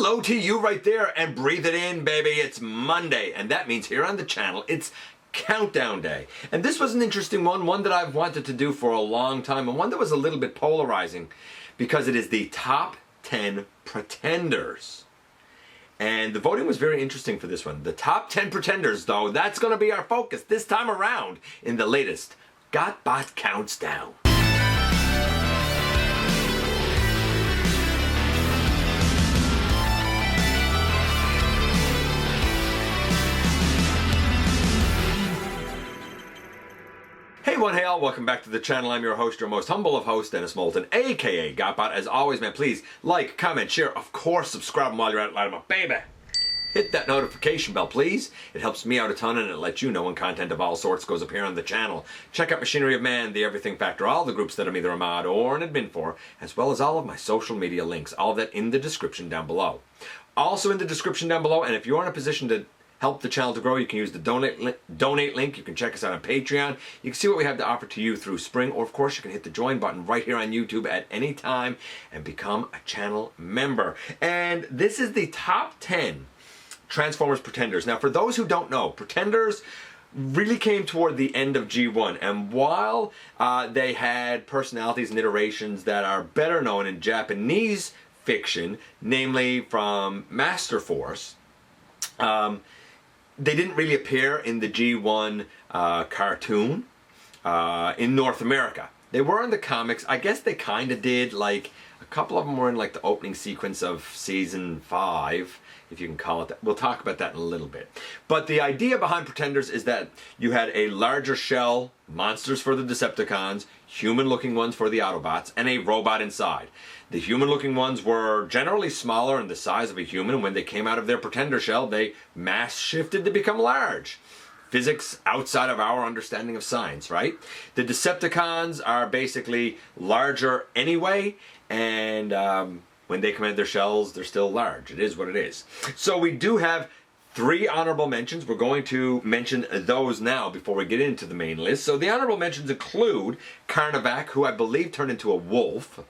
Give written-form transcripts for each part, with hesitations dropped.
Hello to you right there, and breathe it in, baby. It's Monday, and that means here on the channel, it's Countdown Day. And this was an interesting one that I've wanted to do for a long time, and one that was a little bit polarizing because it is the top 10 pretenders. And the voting was very interesting for this one. The top 10 pretenders, though, that's going to be our focus this time around in the latest GotBot Counts Down. Hey all, welcome back to the channel. I'm your host, your most humble of hosts, Dennis Moulton, aka GotBot. As always, man, please like, comment, share, of course, subscribe, and while you're at it, light 'em up, baby. Hit that notification bell, please. It helps me out a ton, and it lets you know when content of all sorts goes up here on the channel. Check out Machinery of Man, The Everything Factor, all the groups that I'm either a mod or an admin for, as well as all of my social media links, all of that in the description down below. Also in the description down below, and if you're in a position to help the channel to grow, you can use the donate link. You can check us out on Patreon. You can see what we have to offer to you through Spring, or of course you can hit the join button right here on YouTube at any time and become a channel member. And this is the top 10 Transformers Pretenders. Now, for those who don't know, Pretenders really came toward the end of G1, and while they had personalities and iterations that are better known in Japanese fiction, namely from Master Force, they didn't really appear in the G1 cartoon in North America. They were in the comics. I guess they kind of did, like, a couple of them were in like the opening sequence of season 5, if you can call it that. We'll talk about that in a little bit. But the idea behind Pretenders is that you had a larger shell, monsters for the Decepticons, human-looking ones for the Autobots, and a robot inside. The human-looking ones were generally smaller and the size of a human, and when they came out of their Pretender shell, they mass-shifted to become large. Physics outside of our understanding of science, right? The Decepticons are basically larger anyway, and when they come out of their shells, they're still large. It is what it is. So we do have 3 honorable mentions. We're going to mention those now before we get into the main list. So the honorable mentions include Carnivàc, who I believe turned into a wolf.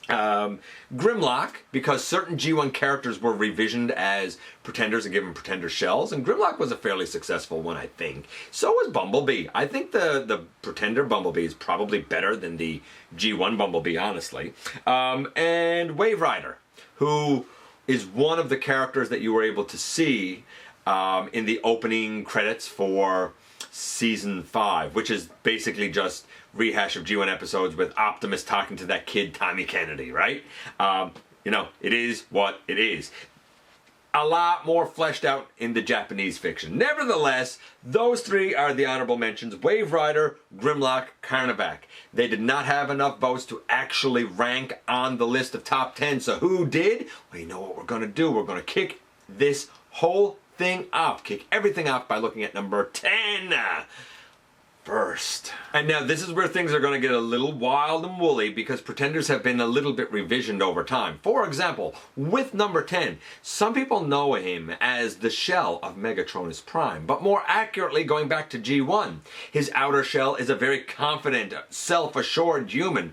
Grimlock, because certain G1 characters were revisioned as pretenders and given pretender shells, and Grimlock was a fairly successful one, I think. So was Bumblebee. I think the pretender Bumblebee is probably better than the G1 Bumblebee, honestly. And Wave Rider, who is one of the characters that you were able to see in the opening credits for Season 5, which is basically just rehash of G1 episodes with Optimus talking to that kid Tommy Kennedy, right? You know, it is what it is. A lot more fleshed out in the Japanese fiction. Nevertheless, those 3 are the honorable mentions: Wave Rider, Grimlock, Carnivàc. They did not have enough votes to actually rank on the list of top 10. So who did? Well, you know what we're going to do. We're going to kick this whole thing off. Kick everything off by looking at number 10 first. And now this is where things are going to get a little wild and woolly, because pretenders have been a little bit revisioned over time. For example, with number 10, some people know him as the shell of Megatronus Prime, but more accurately, going back to G1, his outer shell is a very confident, self-assured human,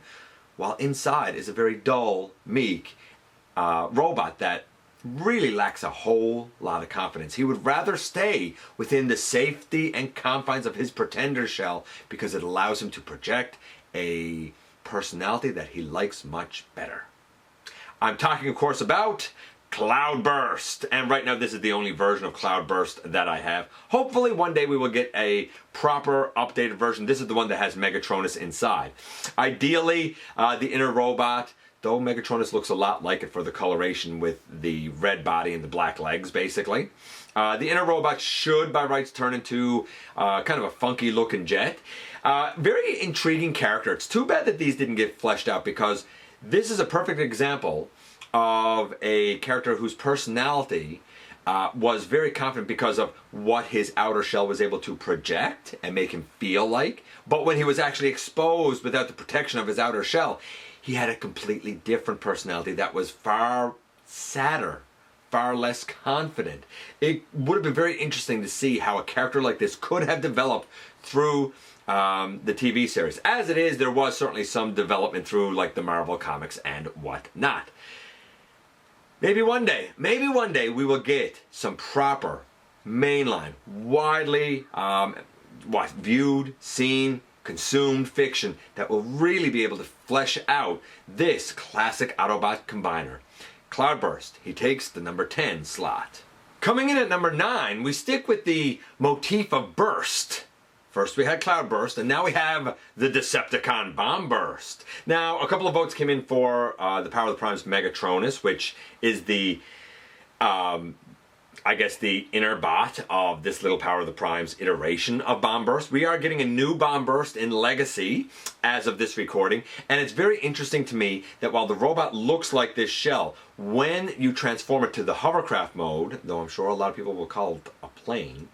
while inside is a very dull, meek robot that really lacks a whole lot of confidence. He would rather stay within the safety and confines of his pretender shell because it allows him to project a personality that he likes much better. I'm talking, of course, about Cloudburst. And right now, this is the only version of Cloudburst that I have. Hopefully, one day we will get a proper updated version. This is the one that has Megatronus inside. Ideally, the inner robot, though Megatronus looks a lot like it for the coloration with the red body and the black legs, basically. The inner robot should, by rights, turn into kind of a funky looking jet. Very intriguing character. It's too bad that these didn't get fleshed out, because this is a perfect example of a character whose personality was very confident because of what his outer shell was able to project and make him feel like. But when he was actually exposed without the protection of his outer shell, he had a completely different personality that was far sadder, far less confident. It would have been very interesting to see how a character like this could have developed through the TV series. As it is, there was certainly some development through like the Marvel comics and whatnot. Maybe one day we will get some proper, mainline, widely viewed, seen, consumed fiction that will really be able to flesh out this classic Autobot combiner. Cloudburst, he takes the number 10 slot. Coming in at number 9, we stick with the motif of burst. First we had Cloudburst, and now we have the Decepticon Bomb Burst. Now, a couple of votes came in for the Power of the Prime's Megatronus, which is the, I guess, the inner bot of this little Power of the Prime's iteration of Bomb Burst. We are getting a new Bomb Burst in Legacy as of this recording, and it's very interesting to me that while the robot looks like this shell, when you transform it to the hovercraft mode, though I'm sure a lot of people will call it a plane,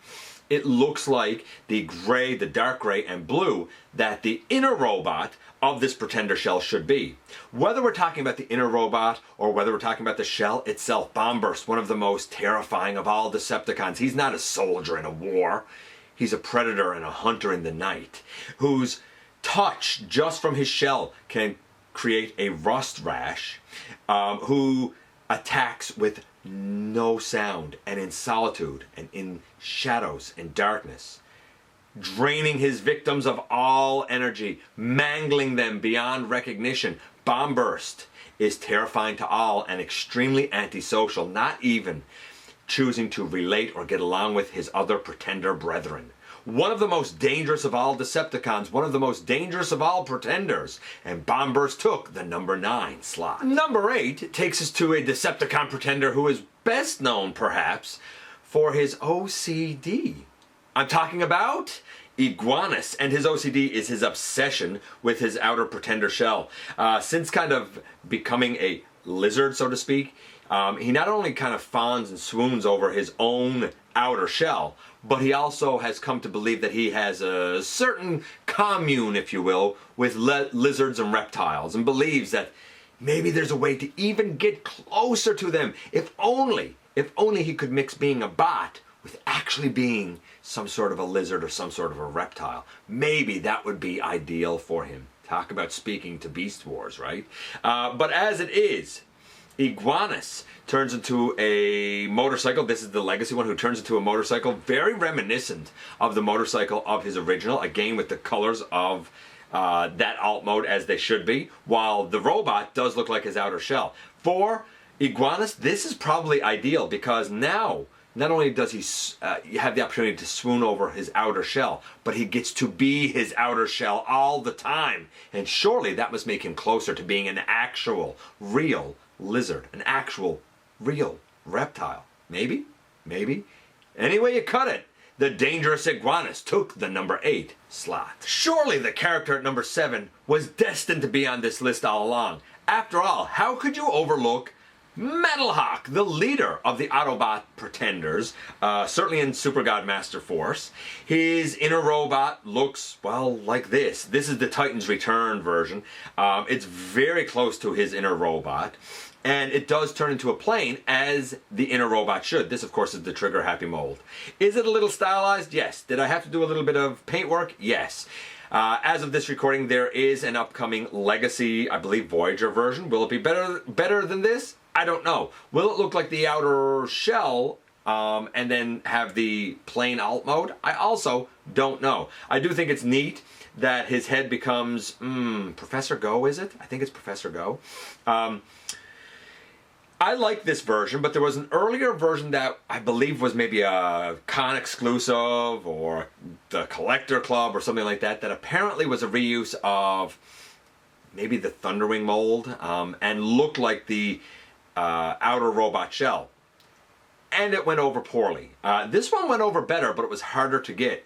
it looks like the gray, the dark gray and blue that the inner robot of this Pretender shell should be. Whether we're talking about the inner robot or whether we're talking about the shell itself, Bomb Burst, one of the most terrifying of all Decepticons. He's not a soldier in a war. He's a predator and a hunter in the night, whose touch just from his shell can create a rust rash, who attacks with no sound and in solitude and in shadows and darkness, draining his victims of all energy, mangling them beyond recognition. Bomb Burst is terrifying to all and extremely antisocial, not even choosing to relate or get along with his other Pretender brethren. One of the most dangerous of all Decepticons, one of the most dangerous of all Pretenders, and Bomb Burst took the number 9 slot. Number 8 takes us to a Decepticon Pretender who is best known, perhaps, for his OCD. I'm talking about Iguanus, and his OCD is his obsession with his outer Pretender shell. Since kind of becoming a lizard, so to speak, he not only kind of fawns and swoons over his own outer shell, but he also has come to believe that he has a certain commune, if you will, with lizards and reptiles, and believes that maybe there's a way to even get closer to them, if only he could mix being a bot with actually being some sort of a lizard or some sort of a reptile. Maybe that would be ideal for him. Talk about speaking to Beast Wars, right? But as it is, Iguanus turns into a motorcycle. This is the Legacy one, who turns into a motorcycle very reminiscent of the motorcycle of his original, again with the colors of that alt mode as they should be, while the robot does look like his outer shell. For Iguanus, this is probably ideal because now not only does he have the opportunity to swoon over his outer shell, but he gets to be his outer shell all the time. And surely that must make him closer to being an actual, real lizard, an actual, real reptile. Maybe? Maybe? Any way you cut it, the dangerous Iguanus took the number 8 slot. Surely the character at number 7 was destined to be on this list all along. After all, how could you overlook Metalhawk, the leader of the Autobot Pretenders, certainly in Super God Master Force? His inner robot looks, well, like this. This is the Titan's Return version. It's very close to his inner robot, and it does turn into a plane as the inner robot should. This, of course, is the Trigger Happy mold. Is it a little stylized? Yes. Did I have to do a little bit of paint work? Yes. As of this recording, there is an upcoming Legacy, I believe, Voyager version. Will it be better than this? I don't know. Will it look like the outer shell and then have the plain alt mode? I also don't know. I do think it's neat that his head becomes, Professor Go, is it? I think it's Professor Go. I like this version, but there was an earlier version that I believe was maybe a con exclusive or the Collector Club or something like that, that apparently was a reuse of maybe the Thunderwing mold and looked like the outer robot shell. And it went over poorly. This one went over better, but it was harder to get.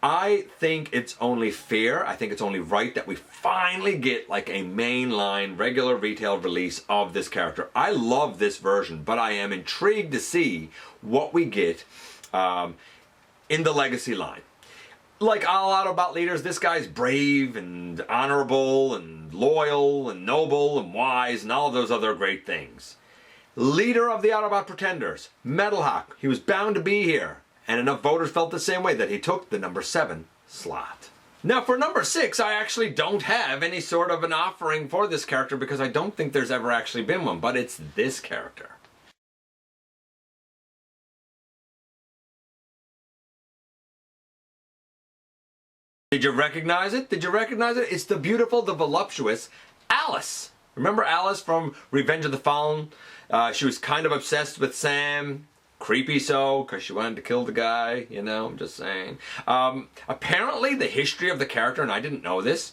I think it's only fair, I think it's only right that we finally get like a mainline regular retail release of this character. I love this version, but I am intrigued to see what we get in the Legacy line. Like all Autobot leaders, this guy's brave and honorable and loyal and noble and wise and all of those other great things. Leader of the Autobot Pretenders, Metalhawk, he was bound to be here. And enough voters felt the same way that he took the number 7 slot. Now for number 6, I actually don't have any sort of an offering for this character because I don't think there's ever actually been one, but it's this character. Did you recognize it? Did you recognize it? It's the beautiful, the voluptuous Alice. Remember Alice from Revenge of the Fallen? She was kind of obsessed with Sam. Creepy so, because she wanted to kill the guy, you know, I'm just saying. Apparently, the history of the character, and I didn't know this,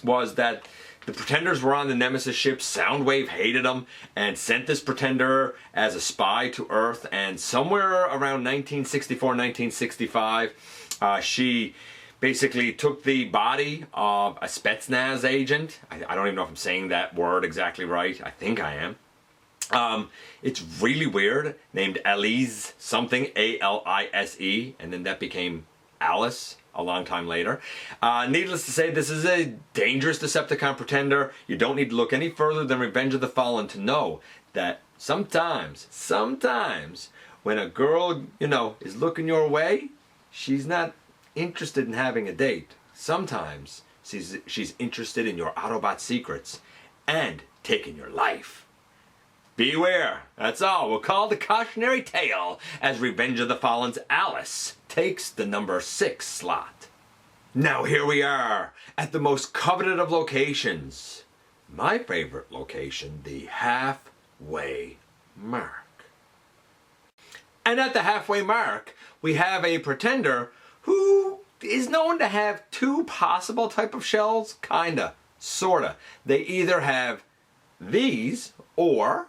was that the Pretenders were on the Nemesis ship, Soundwave hated them, and sent this Pretender as a spy to Earth, and somewhere around 1964, 1965, she basically took the body of a Spetsnaz agent. I don't even know if I'm saying that word exactly right. I think I am. It's really weird, named Elise something, A-L-I-S-E, and then that became Alice a long time later. Needless to say, this is a dangerous Decepticon Pretender. You don't need to look any further than Revenge of the Fallen to know that sometimes, when a girl, you know, is looking your way, she's not interested in having a date. Sometimes she's interested in your Autobot secrets and taking your life. Beware, that's all. We'll call the cautionary tale as Revenge of the Fallen's Alice takes the number 6 slot. Now here we are at the most coveted of locations. My favorite location, the halfway mark. And at the halfway mark, we have a Pretender who is known to have 2 possible type of shells, kinda, sorta. They either have these or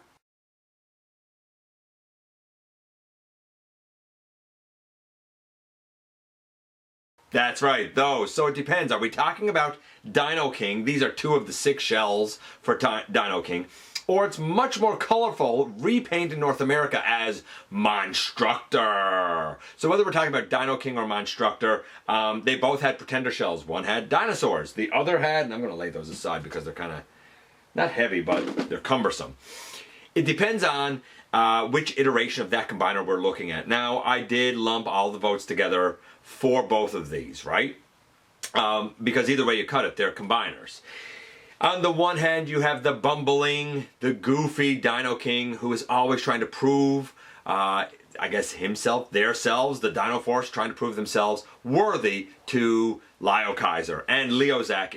that's right, those. So it depends. Are we talking about Dino King? These are 2 of the 6 shells for Dino King. Or it's much more colorful, repainted in North America as Monstructor. So whether we're talking about Dino King or Monstructor, they both had Pretender shells. One had dinosaurs. The other had, and I'm going to lay those aside because they're kind of, not heavy, but they're cumbersome. It depends on which iteration of that combiner we're looking at. Now, I did lump all the votes together for both of these, right? Because either way you cut it, they're combiners. On the one hand, you have the bumbling, the goofy Dino King who is always trying to prove, I guess himself, theirselves, the Dino Force trying to prove themselves worthy to Leo Kaiser and Leozak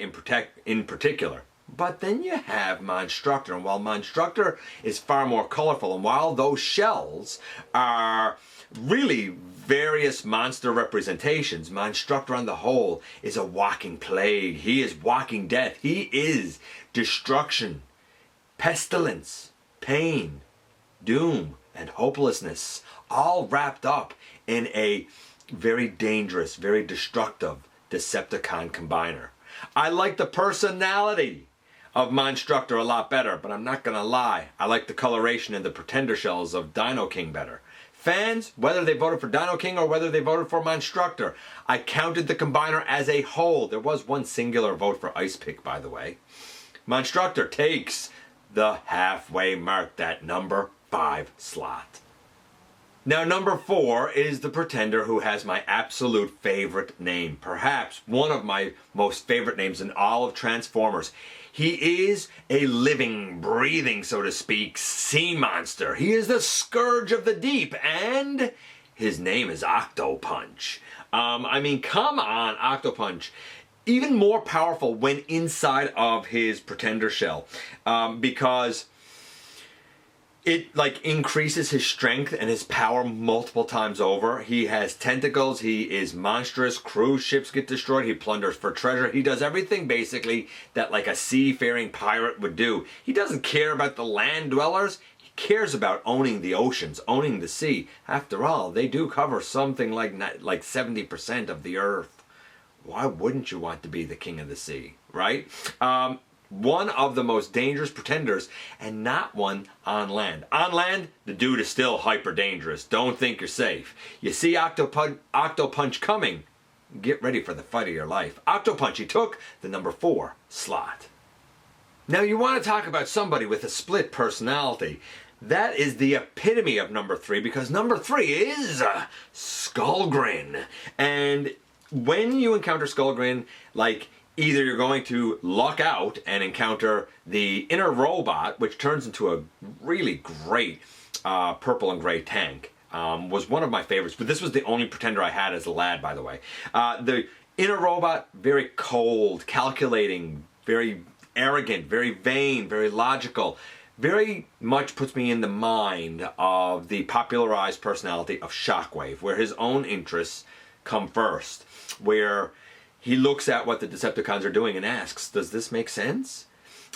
in particular. But then you have Monstructor, and while Monstructor is far more colorful, and while those shells are really various monster representations, Monstructor on the whole is a walking plague. He is walking death. He is destruction, pestilence, pain, doom, and hopelessness, all wrapped up in a very dangerous, very destructive Decepticon combiner. I like the personality of Monstructor a lot better, but I'm not gonna lie, I like the coloration in the Pretender shells of Dino King better. Fans, whether they voted for Dino King or whether they voted for Monstructor, I counted the combiner as a whole. There was one singular vote for Ice Pick, by the way. Monstructor takes the halfway mark, that number 5 slot. Now, number 4 is the Pretender who has my absolute favorite name. Perhaps one of my most favorite names in all of Transformers. He is a living, breathing, so to speak, sea monster. He is the scourge of the deep, and his name is Octopunch. I mean, come on, Octopunch. Even more powerful when inside of his Pretender shell, because it like increases his strength and his power multiple times over. He has tentacles, he is monstrous, cruise ships get destroyed, he plunders for treasure. He does everything basically that like a seafaring pirate would do. He doesn't care about the land dwellers, he cares about owning the oceans, owning the sea. After all, they do cover something like 70% of the earth. Why wouldn't you want to be the king of the sea, right? One of the most dangerous Pretenders, and not one on land. On land, the dude is still hyper dangerous. Don't think you're safe. You see Octopunch coming, get ready for the fight of your life. Octopunch, he took the number 4 slot. Now you want to talk about somebody with a split personality. That is the epitome of number 3, because number 3 is Skullgrin. And when you encounter Skullgrin, like, either you're going to luck out and encounter the inner robot, which turns into a really great purple and gray tank. Was one of my favorites, but this was the only Pretender I had as a lad, by the way. The Inner robot, very cold, calculating, very arrogant, very vain, very logical. Very much puts me in the mind of the popularized personality of Shockwave, where his own interests come first, where he looks at what the Decepticons are doing and asks, does this make sense?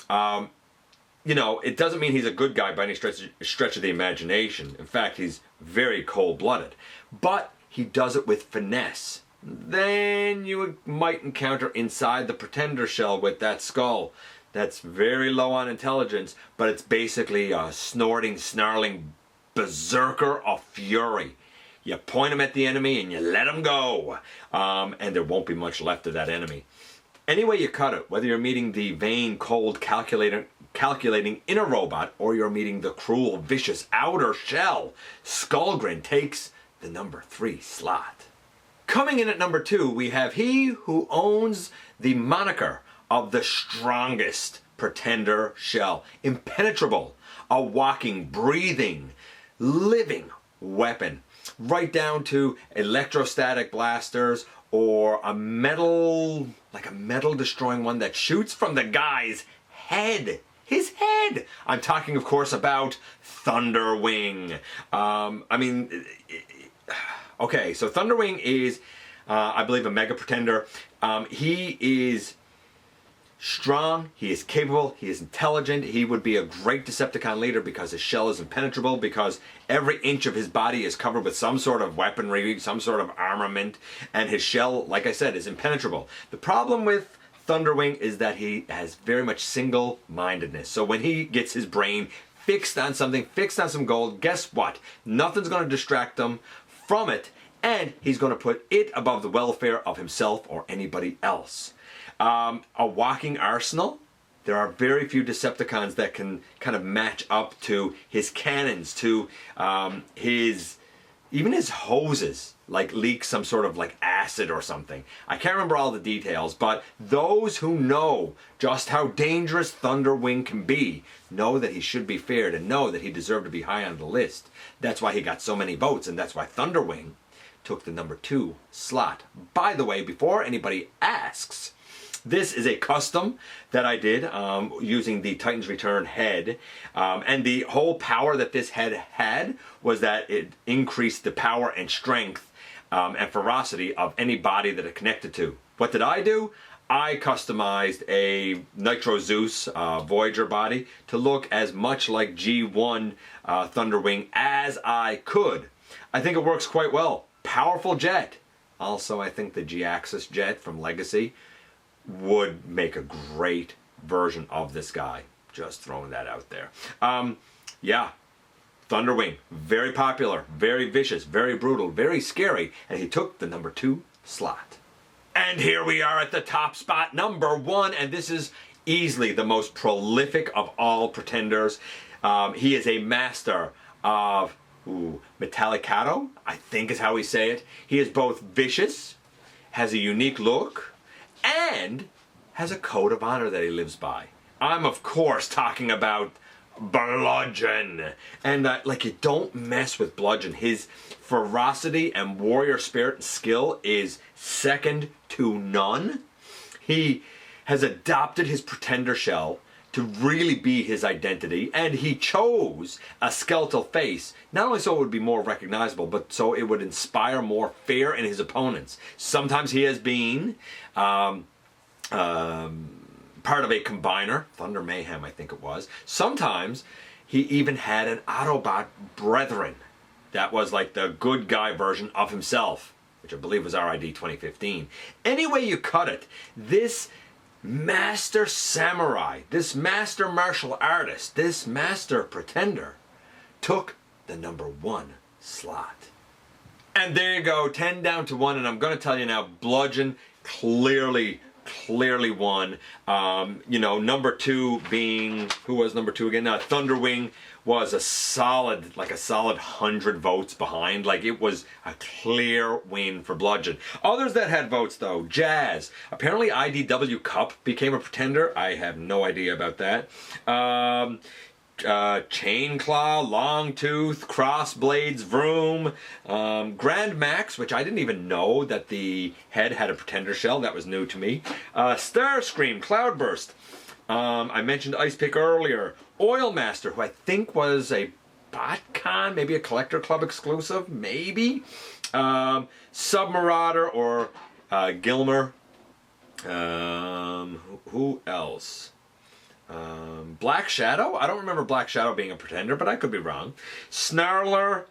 You know, it doesn't mean he's a good guy by any stretch of the imagination. In fact, he's very cold-blooded. But he does it with finesse. Then you might encounter inside the Pretender shell with that skull that's very low on intelligence, but it's basically a snorting, snarling berserker of fury. You point him at the enemy and you let him go. And there won't be much left of that enemy. Any way you cut it, whether you're meeting the vain, cold, calculating inner robot, or you're meeting the cruel, vicious outer shell, Skullgrin takes the number 3 slot. Coming in at number 2, we have he who owns the moniker of the strongest Pretender shell. Impenetrable, a walking, breathing, living weapon. Right down to electrostatic blasters or a metal, like a metal destroying one that shoots from the guy's head. His head! I'm talking, of course, about Thunderwing. Okay, so Thunderwing is, I believe, a Mega Pretender. He is strong, he is capable, he is intelligent. He would be a great Decepticon leader because his shell is impenetrable, because every inch of his body is covered with some sort of weaponry, some sort of armament, and his shell, like I said, is impenetrable. The problem with Thunderwing is that he has very much single-mindedness. So when he gets his brain fixed on something, fixed on some gold, guess what? Nothing's going to distract him from it, and he's going to put it above the welfare of himself or anybody else. A walking arsenal. There are very few Decepticons that can kind of match up to his cannons, to even his hoses, like leak some sort of like acid or something. I can't remember all the details, but those who know just how dangerous Thunderwing can be know that he should be feared and know that he deserved to be high on the list. That's why he got so many votes, and that's why Thunderwing took the number 2 slot. By the way, before anybody asks, this is a custom that I did using the Titan's Return head. And the whole power that this head had was that it increased the power and strength and ferocity of any body that it connected to. What did I do? I customized a Nitro Zeus Voyager body to look as much like G1 Thunderwing as I could. I think it works quite well. Powerful jet. Also, I think the G-Axis jet from Legacy would make a great version of this guy. Just throwing that out there. Yeah, Thunderwing, very popular, very vicious, very brutal, very scary, and he took the number 2 slot. And here we are at the top spot, number 1, and this is easily the most prolific of all Pretenders. He is a master of Metalhawk, I think is how we say it. He is both vicious, has a unique look, and has a code of honor that he lives by. I'm, of course, talking about Bludgeon. And, like, you don't mess with Bludgeon. His ferocity and warrior spirit and skill is second to none. He has adopted his Pretender shell to really be his identity, and he chose a skeletal face, not only so it would be more recognizable, but so it would inspire more fear in his opponents. Sometimes he has been part of a combiner, Thunder Mayhem I think it was. Sometimes he even had an Autobot brethren that was like the good guy version of himself, which I believe was RID 2015. Any way you cut it, this master samurai, this master martial artist, this master pretender took the number 1 slot. And there you go, 10 down to 1, and I'm going to tell you now, Bludgeon clearly won. You know, number 2 being, who was number 2 again? Thunderwing was a solid 100 votes behind. Like, it was a clear win for Bludgeon. Others that had votes, though, Jazz. Apparently IDW Cup became a Pretender. I have no idea about that. Chain Claw, Longtooth, Crossblades, Vroom, Grand Max, which I didn't even know that the head had a Pretender shell. That was new to me. Starscream, Cloudburst. I mentioned Ice Pick earlier. Oil Master, who I think was a BotCon, maybe a Collector Club exclusive, maybe. Submarauder or Gilmer. Who else? Black Shadow? I don't remember Black Shadow being a Pretender, but I could be wrong. Snarler,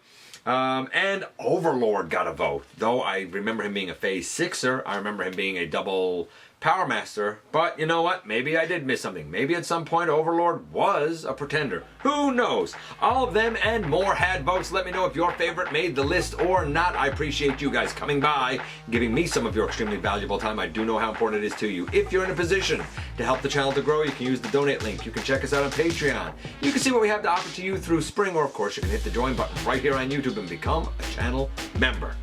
and Overlord got a vote. Though I remember him being a Phase 6er, I remember him being a double Power Master, but you know what? Maybe I did miss something. Maybe at some point Overlord was a Pretender. Who knows? All of them and more had votes. Let me know if your favorite made the list or not. I appreciate you guys coming by, giving me some of your extremely valuable time. I do know how important it is to you. If you're in a position to help the channel to grow, you can use the donate link. You can check us out on Patreon. You can see what we have to offer to you through Spring, or of course you can hit the join button right here on YouTube and become a channel member.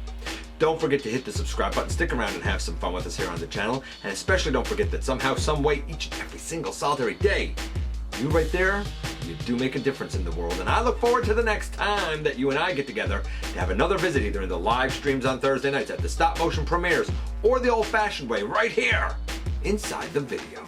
Don't forget to hit the subscribe button, stick around and have some fun with us here on the channel, and especially don't forget that somehow, some way, each and every single solitary day, you right there, you do make a difference in the world. And I look forward to the next time that you and I get together to have another visit, either in the live streams on Thursday nights, at the stop motion premieres, or the old-fashioned way right here inside the video.